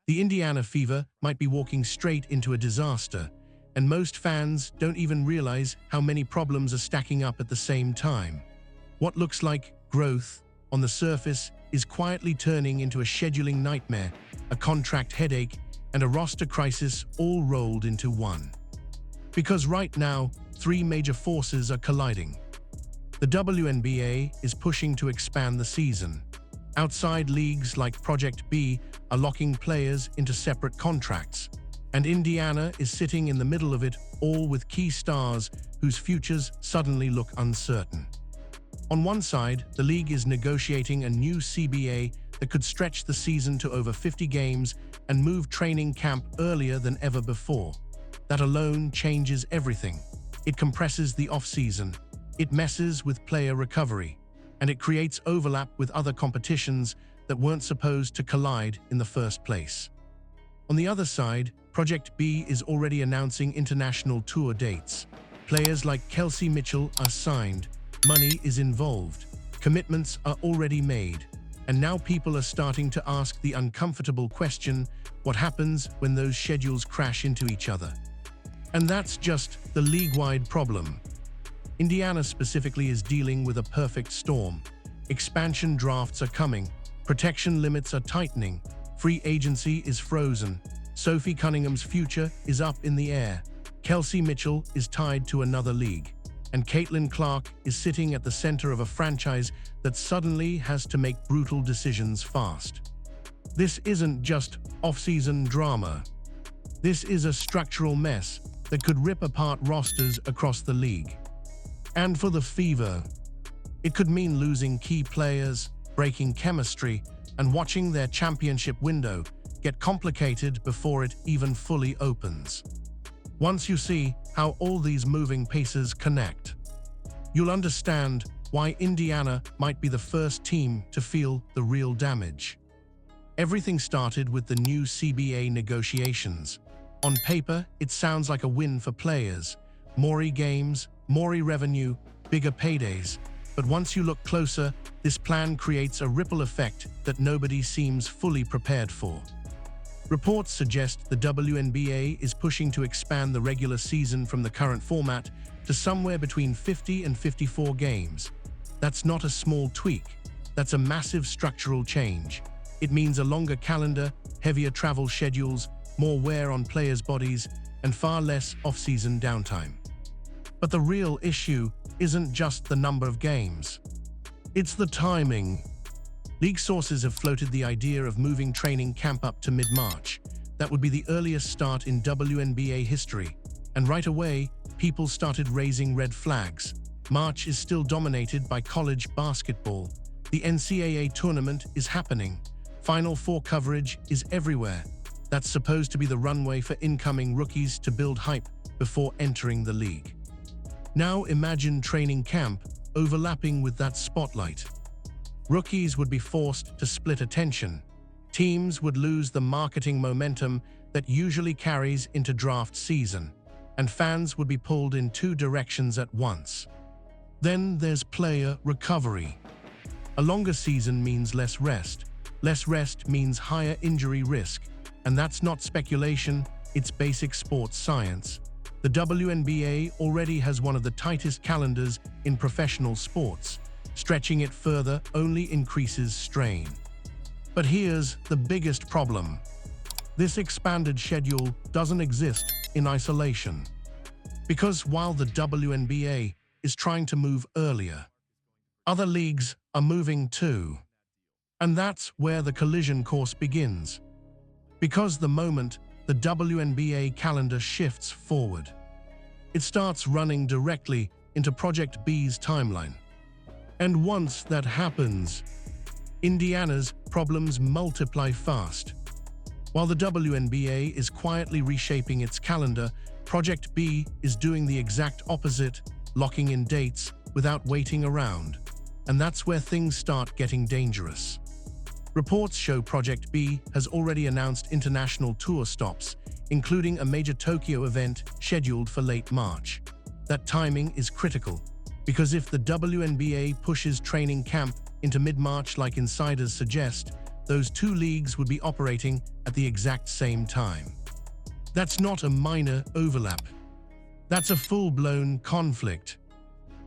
The Indiana Fever might be walking straight into a disaster, and most fans don't even realize how many problems are stacking up at the same time. What looks like growth on the surface is quietly turning into a scheduling nightmare, a contract headache, and a roster crisis all rolled into one. Because right now, three major forces are colliding. The WNBA is pushing to expand the season. Outside leagues like Project B are locking players into separate contracts, and Indiana is sitting in the middle of it all with key stars whose futures suddenly look uncertain. On one side, the league is negotiating a new CBA that could stretch the season to over 50 games and move training camp earlier than ever before. That alone changes everything. It compresses the off-season, it messes with player recovery, and it creates overlap with other competitions that weren't supposed to collide in the first place. On the other side, Project B is already announcing international tour dates. Players like Kelsey Mitchell are signed, money is involved, commitments are already made, and now people are starting to ask the uncomfortable question, what happens when those schedules crash into each other? And that's just the league-wide problem. Indiana specifically is dealing with a perfect storm. Expansion drafts are coming, protection limits are tightening, free agency is frozen, Sophie Cunningham's future is up in the air, Kelsey Mitchell is tied to another league, and Caitlin Clark is sitting at the center of a franchise that suddenly has to make brutal decisions fast. This isn't just off-season drama. This is a structural mess that could rip apart rosters across the league. And for the Fever, it could mean losing key players, breaking chemistry, and watching their championship window get complicated before it even fully opens. Once you see how all these moving pieces connect, you'll understand why Indiana might be the first team to feel the real damage. Everything started with the new CBA negotiations. On paper, it sounds like a win for players. More games, more revenue, bigger paydays. But once you look closer, this plan creates a ripple effect that nobody seems fully prepared for. Reports suggest the WNBA is pushing to expand the regular season from the current format to somewhere between 50 and 54 games. That's not a small tweak. That's a massive structural change. It means a longer calendar, heavier travel schedules, more wear on players' bodies, and far less off-season downtime. But the real issue isn't just the number of games. It's the timing. League sources have floated the idea of moving training camp up to mid-March. That would be the earliest start in WNBA history. And right away, people started raising red flags. March is still dominated by college basketball. The NCAA tournament is happening. Final Four coverage is everywhere. That's supposed to be the runway for incoming rookies to build hype before entering the league. Now imagine training camp overlapping with that spotlight. Rookies would be forced to split attention. Teams would lose the marketing momentum that usually carries into draft season, and fans would be pulled in two directions at once. Then there's player recovery. A longer season means less rest. Less rest means higher injury risk, and that's not speculation, it's basic sports science. The WNBA already has one of the tightest calendars in professional sports. Stretching it further only increases strain. But here's the biggest problem. This expanded schedule doesn't exist in isolation. Because while the WNBA is trying to move earlier, other leagues are moving too. And that's where the collision course begins. Because the moment the WNBA calendar shifts forward, it starts running directly into Project B's timeline. And once that happens, Indiana's problems multiply fast. While the WNBA is quietly reshaping its calendar, Project B is doing the exact opposite, locking in dates without waiting around. And that's where things start getting dangerous. Reports show Project B has already announced international tour stops, including a major Tokyo event scheduled for late March. That timing is critical, because if the WNBA pushes training camp into mid-March like insiders suggest, those two leagues would be operating at the exact same time. That's not a minor overlap. That's a full-blown conflict.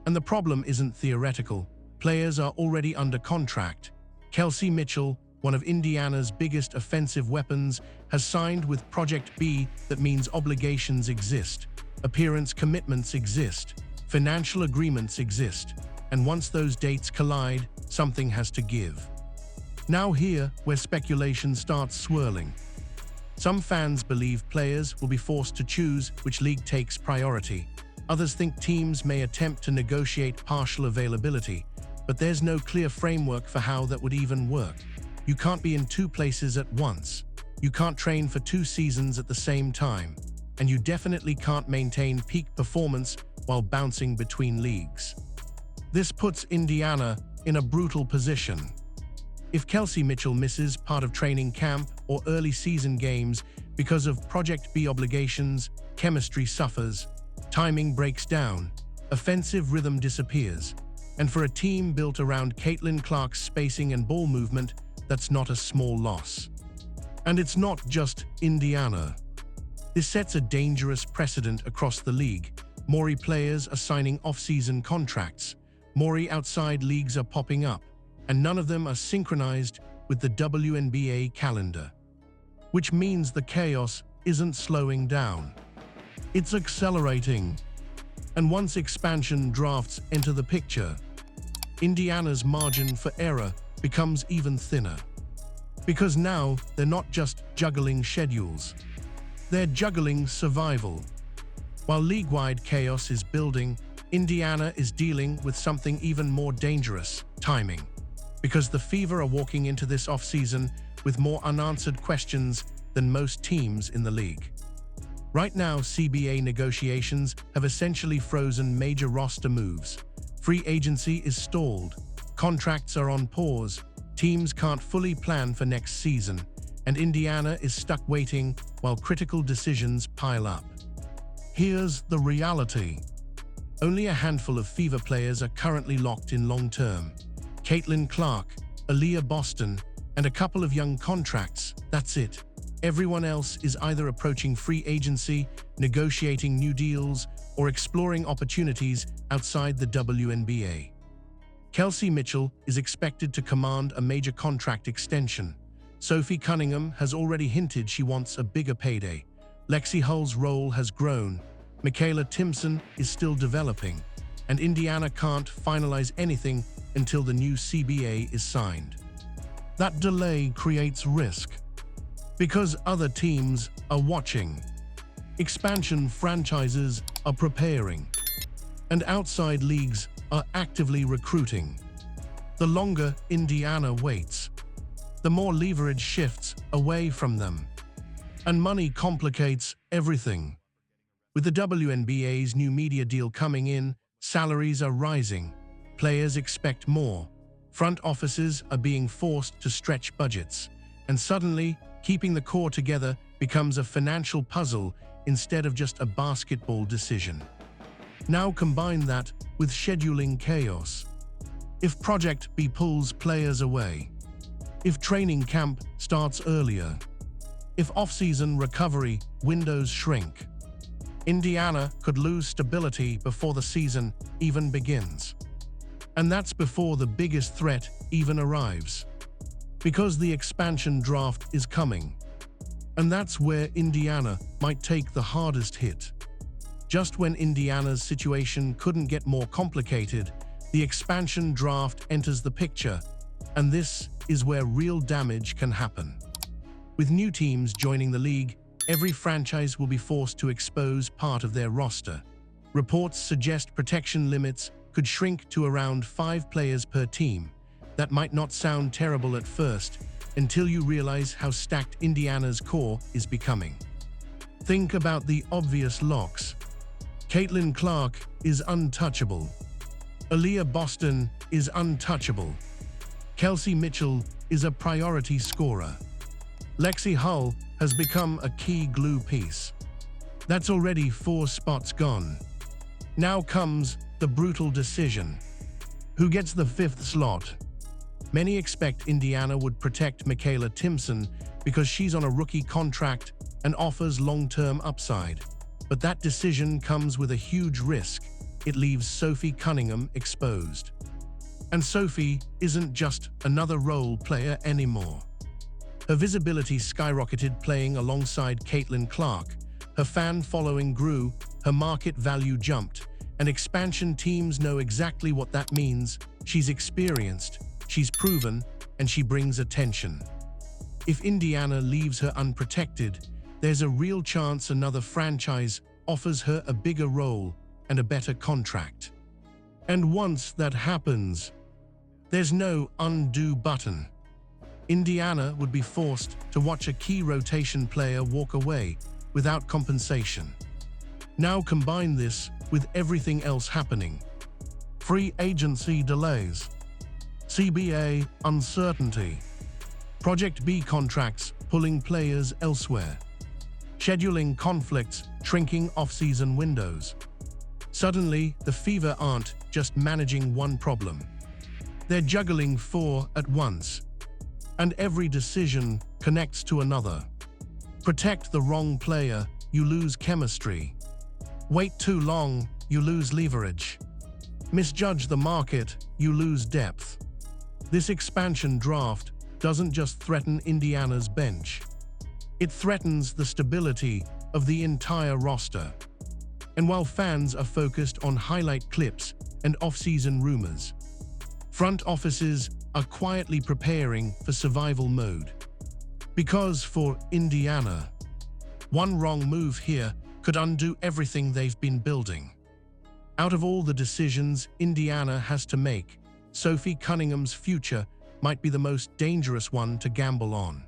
And the problem isn't theoretical. Players are already under contract. Kelsey Mitchell, one of Indiana's biggest offensive weapons, has signed with Project B. That means obligations exist, appearance commitments exist, financial agreements exist, and once those dates collide, something has to give. Now here, where speculation starts swirling. Some fans believe players will be forced to choose which league takes priority. Others think teams may attempt to negotiate partial availability, but there's no clear framework for how that would even work. You can't be in two places at once. You can't train for 2 seasons at the same time, and you definitely can't maintain peak performance while bouncing between leagues. This puts Indiana in a brutal position. If Kelsey Mitchell misses part of training camp or early season games because of Project B obligations, chemistry suffers, timing breaks down, offensive rhythm disappears, and for a team built around Caitlin Clark's spacing and ball movement, that's not a small loss. And it's not just Indiana. This sets a dangerous precedent across the league. More players are signing off-season contracts, more outside leagues are popping up, and none of them are synchronized with the WNBA calendar. Which means the chaos isn't slowing down. It's accelerating. And once expansion drafts enter the picture, Indiana's margin for error becomes even thinner. Because now they're not just juggling schedules, they're juggling survival. While league-wide chaos is building, Indiana is dealing with something even more dangerous: timing. Because the Fever are walking into this offseason with more unanswered questions than most teams in the league. Right now, CBA negotiations have essentially frozen major roster moves. Free agency is stalled, contracts are on pause, teams can't fully plan for next season, and Indiana is stuck waiting while critical decisions pile up. Here's the reality. Only a handful of Fever players are currently locked in long-term. Caitlin Clark, Aaliyah Boston, and a couple of young contracts, that's it. Everyone else is either approaching free agency, negotiating new deals, or exploring opportunities outside the WNBA. Kelsey Mitchell is expected to command a major contract extension. Sophie Cunningham has already hinted she wants a bigger payday. Lexi Hull's role has grown. Michaela Timpson is still developing, and Indiana can't finalize anything until the new CBA is signed. That delay creates risk, because other teams are watching. Expansion franchises are preparing, and outside leagues are actively recruiting. The longer Indiana waits, the more leverage shifts away from them, and money complicates everything. With the WNBA's new media deal coming in, salaries are rising, players expect more, front offices are being forced to stretch budgets, and suddenly, keeping the core together becomes a financial puzzle instead of just a basketball decision. Now combine that with scheduling chaos. If Project B pulls players away, if training camp starts earlier, if off-season recovery windows shrink, Indiana could lose stability before the season even begins. And that's before the biggest threat even arrives. Because the expansion draft is coming. And that's where Indiana might take the hardest hit. Just when Indiana's situation couldn't get more complicated, the expansion draft enters the picture, and this is where real damage can happen. With new teams joining the league, every franchise will be forced to expose part of their roster. Reports suggest protection limits could shrink to around 5 players per team. That might not sound terrible at first, until you realize how stacked Indiana's core is becoming. Think about the obvious locks. Caitlin Clark is untouchable. Aaliyah Boston is untouchable. Kelsey Mitchell is a priority scorer. Lexi Hull has become a key glue piece. That's already 4 spots gone. Now comes the brutal decision. Who gets the 5th slot? Many expect Indiana would protect Michaela Timpson because she's on a rookie contract and offers long-term upside. But that decision comes with a huge risk. It leaves Sophie Cunningham exposed. And Sophie isn't just another role player anymore. Her visibility skyrocketed playing alongside Caitlin Clark. Her fan following grew, her market value jumped, and expansion teams know exactly what that means. She's experienced, she's proven, and she brings attention. If Indiana leaves her unprotected, there's a real chance another franchise offers her a bigger role and a better contract. And once that happens, there's no undo button. Indiana would be forced to watch a key rotation player walk away without compensation. Now combine this with everything else happening. Free agency delays, CBA uncertainty, Project B contracts pulling players elsewhere, scheduling conflicts shrinking off-season windows. Suddenly, the Fever aren't just managing one problem. They're juggling four at once. And every decision connects to another. Protect the wrong player, you lose chemistry. Wait too long, you lose leverage. Misjudge the market, you lose depth. This expansion draft doesn't just threaten Indiana's bench. It threatens the stability of the entire roster. And while fans are focused on highlight clips and off-season rumors, front offices are quietly preparing for survival mode. Because for Indiana, one wrong move here could undo everything they've been building. Out of all the decisions Indiana has to make, Sophie Cunningham's future might be the most dangerous one to gamble on.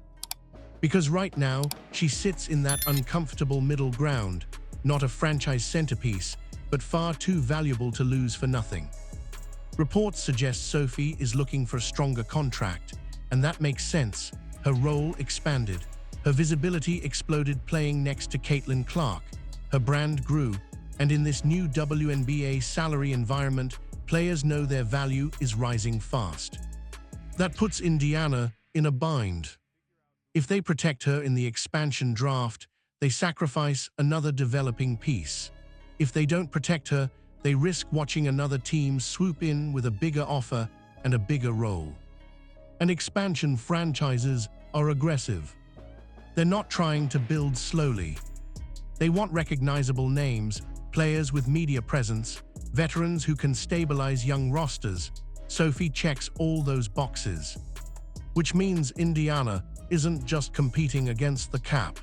Because right now, she sits in that uncomfortable middle ground, not a franchise centerpiece, but far too valuable to lose for nothing. Reports suggest Sophie is looking for a stronger contract, and that makes sense. Her role expanded. Her visibility exploded playing next to Caitlin Clark. Her brand grew, and in this new WNBA salary environment, players know their value is rising fast. That puts Indiana in a bind. If they protect her in the expansion draft, they sacrifice another developing piece. If they don't protect her, they risk watching another team swoop in with a bigger offer and a bigger role. And expansion franchises are aggressive. They're not trying to build slowly. They want recognizable names, players with media presence, veterans who can stabilize young rosters. Sophie checks all those boxes. Which means Indiana isn't just competing against the cap.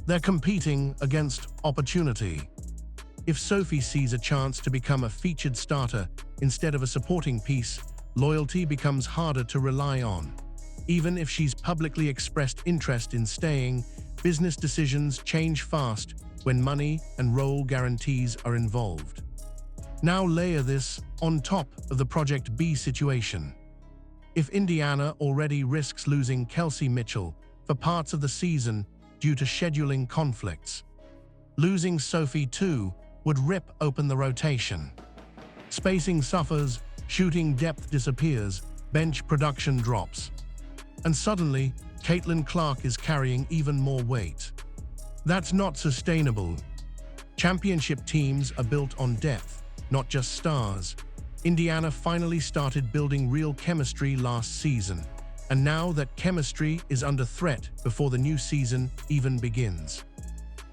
They're competing against opportunity. If Sophie sees a chance to become a featured starter instead of a supporting piece, loyalty becomes harder to rely on. Even if she's publicly expressed interest in staying, business decisions change fast when money and role guarantees are involved. Now layer this on top of the Project B situation. If Indiana already risks losing Kelsey Mitchell for parts of the season due to scheduling conflicts, losing Sophie too would rip open the rotation. Spacing suffers, shooting depth disappears, bench production drops. And suddenly, Caitlin Clark is carrying even more weight. That's not sustainable. Championship teams are built on depth, not just stars. Indiana finally started building real chemistry last season, and now that chemistry is under threat before the new season even begins.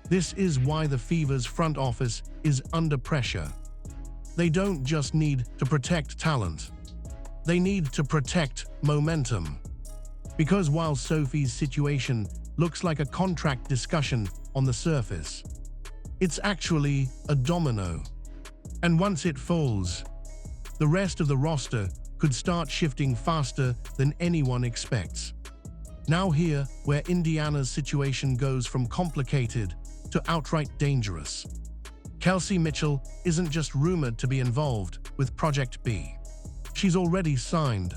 This is why the Fever's front office is under pressure. They don't just need to protect talent. They need to protect momentum. Because while Sophie's situation looks like a contract discussion on the surface, it's actually a domino. And once it falls, the rest of the roster could start shifting faster than anyone expects. Now here, where Indiana's situation goes from complicated to outright dangerous. Kelsey Mitchell isn't just rumored to be involved with Project B. She's already signed.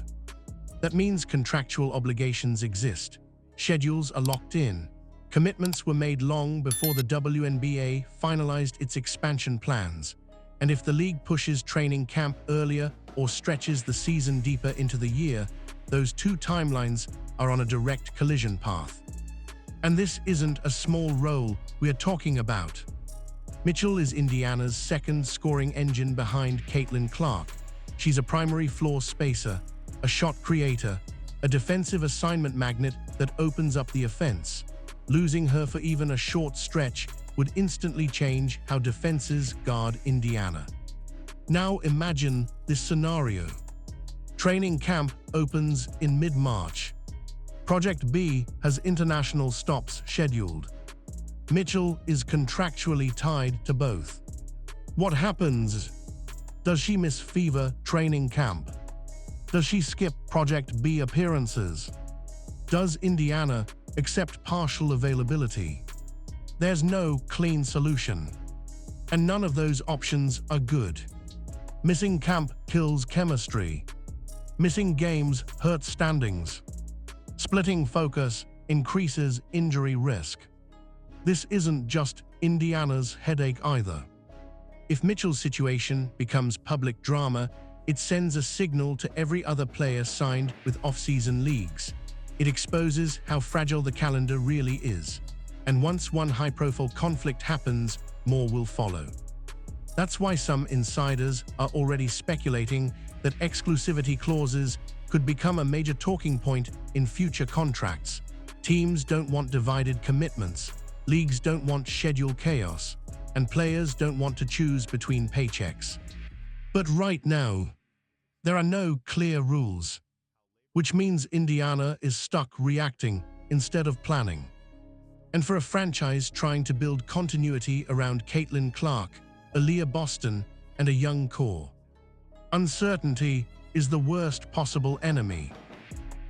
That means contractual obligations exist. Schedules are locked in. Commitments were made long before the WNBA finalized its expansion plans. And if the league pushes training camp earlier or stretches the season deeper into the year, those two timelines are on a direct collision path. And this isn't a small role we are talking about. Mitchell is Indiana's second scoring engine behind Caitlin Clark. She's a primary floor spacer, a shot creator, a defensive assignment magnet that opens up the offense. Losing her for even a short stretch would instantly change how defenses guard Indiana. Now imagine this scenario. Training camp opens in mid-March. Project B has international stops scheduled. Mitchell is contractually tied to both. What happens? Does she miss FIBA training camp? Does she skip Project B appearances? Does Indiana accept partial availability? There's no clean solution. And none of those options are good. Missing camp kills chemistry. Missing games hurts standings. Splitting focus increases injury risk. This isn't just Indiana's headache either. If Mitchell's situation becomes public drama, it sends a signal to every other player signed with off-season leagues. It exposes how fragile the calendar really is. And once one high-profile conflict happens, more will follow. That's why some insiders are already speculating that exclusivity clauses could become a major talking point in future contracts. Teams don't want divided commitments, leagues don't want schedule chaos, and players don't want to choose between paychecks. But right now, there are no clear rules, which means Indiana is stuck reacting instead of planning. And for a franchise trying to build continuity around Caitlin Clark, Aaliyah Boston, and a young core, uncertainty is the worst possible enemy.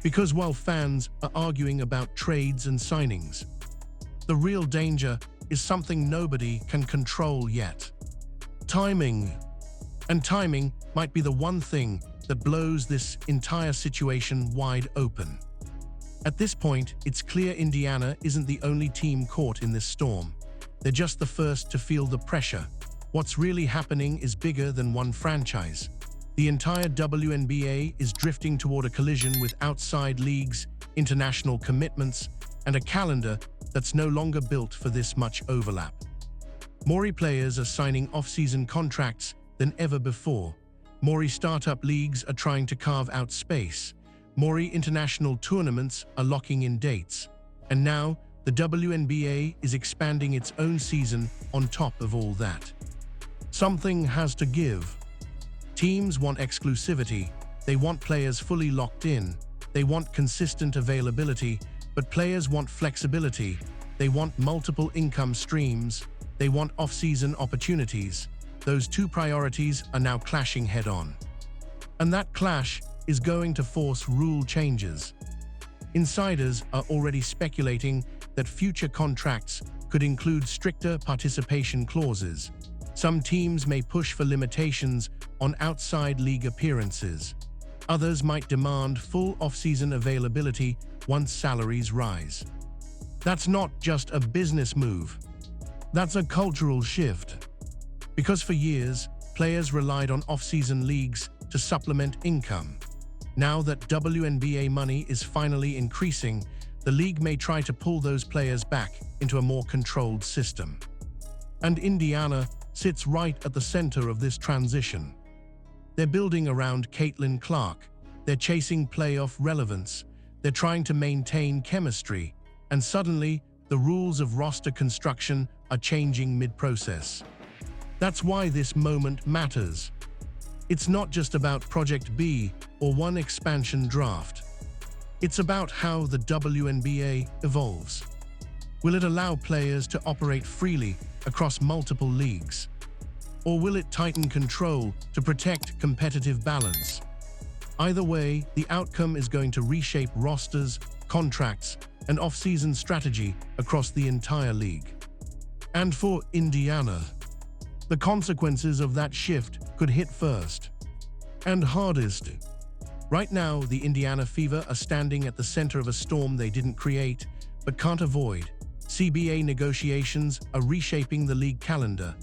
Because while fans are arguing about trades and signings, the real danger is something nobody can control yet. Timing. And timing might be the one thing that blows this entire situation wide open. At this point, it's clear Indiana isn't the only team caught in this storm. They're just the first to feel the pressure. What's really happening is bigger than one franchise. The entire WNBA is drifting toward a collision with outside leagues, international commitments, and a calendar that's no longer built for this much overlap. More players are signing off-season contracts than ever before. More startup leagues are trying to carve out space. More international tournaments are locking in dates. And now, the WNBA is expanding its own season on top of all that. Something has to give. Teams want exclusivity, they want players fully locked in, they want consistent availability, but players want flexibility, they want multiple income streams, they want off-season opportunities. Those two priorities are now clashing head-on. And that clash is going to force rule changes. Insiders are already speculating that future contracts could include stricter participation clauses. Some teams may push for limitations on outside league appearances. Others might demand full off-season availability once salaries rise. That's not just a business move. That's a cultural shift. Because for years, players relied on off-season leagues to supplement income. Now that WNBA money is finally increasing, the league may try to pull those players back into a more controlled system. And Indiana sits right at the center of this transition. They're building around Caitlin Clark, they're chasing playoff relevance, they're trying to maintain chemistry, and suddenly, the rules of roster construction are changing mid-process. That's why this moment matters. It's not just about Project B or one expansion draft. It's about how the WNBA evolves. Will it allow players to operate freely across multiple leagues? Or will it tighten control to protect competitive balance? Either way, the outcome is going to reshape rosters, contracts, and off-season strategy across the entire league. And for Indiana, the consequences of that shift could hit first and hardest. Right now, the Indiana Fever are standing at the center of a storm they didn't create, but can't avoid. CBA negotiations are reshaping the league calendar.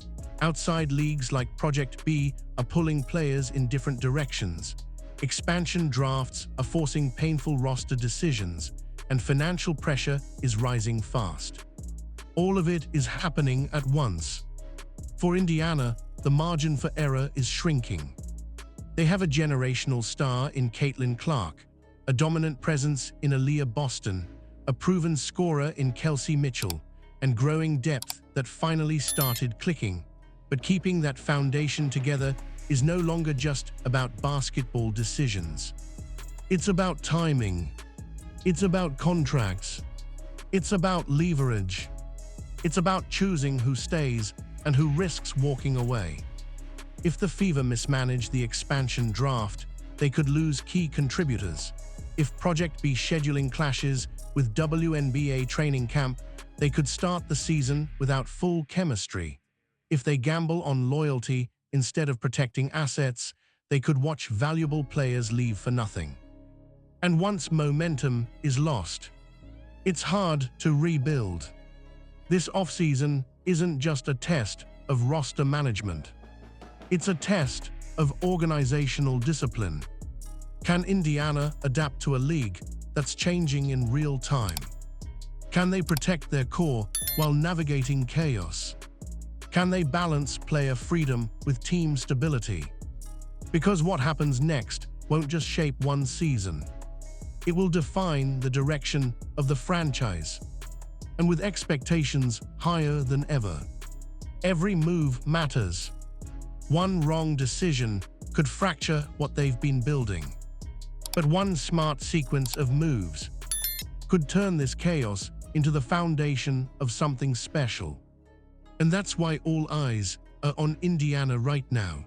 Outside leagues like Project B are pulling players in different directions. Expansion drafts are forcing painful roster decisions, and financial pressure is rising fast. All of it is happening at once. For Indiana, the margin for error is shrinking. They have a generational star in Caitlin Clark, a dominant presence in Aaliyah Boston, a proven scorer in Kelsey Mitchell, and growing depth that finally started clicking. But keeping that foundation together is no longer just about basketball decisions. It's about timing. It's about contracts. It's about leverage. It's about choosing who stays and who risks walking away. If the Fever mismanage the expansion draft, they could lose key contributors. If Project B scheduling clashes with WNBA training camp, they could start the season without full chemistry. If they gamble on loyalty instead of protecting assets, they could watch valuable players leave for nothing. And once momentum is lost, it's hard to rebuild. This offseason isn't just a test of roster management. It's a test of organizational discipline. Can Indiana adapt to a league that's changing in real time? Can they protect their core while navigating chaos? Can they balance player freedom with team stability? Because what happens next won't just shape one season. It will define the direction of the franchise. And with expectations higher than ever, every move matters. One wrong decision could fracture what they've been building. But one smart sequence of moves could turn this chaos into the foundation of something special. And that's why all eyes are on Indiana right now.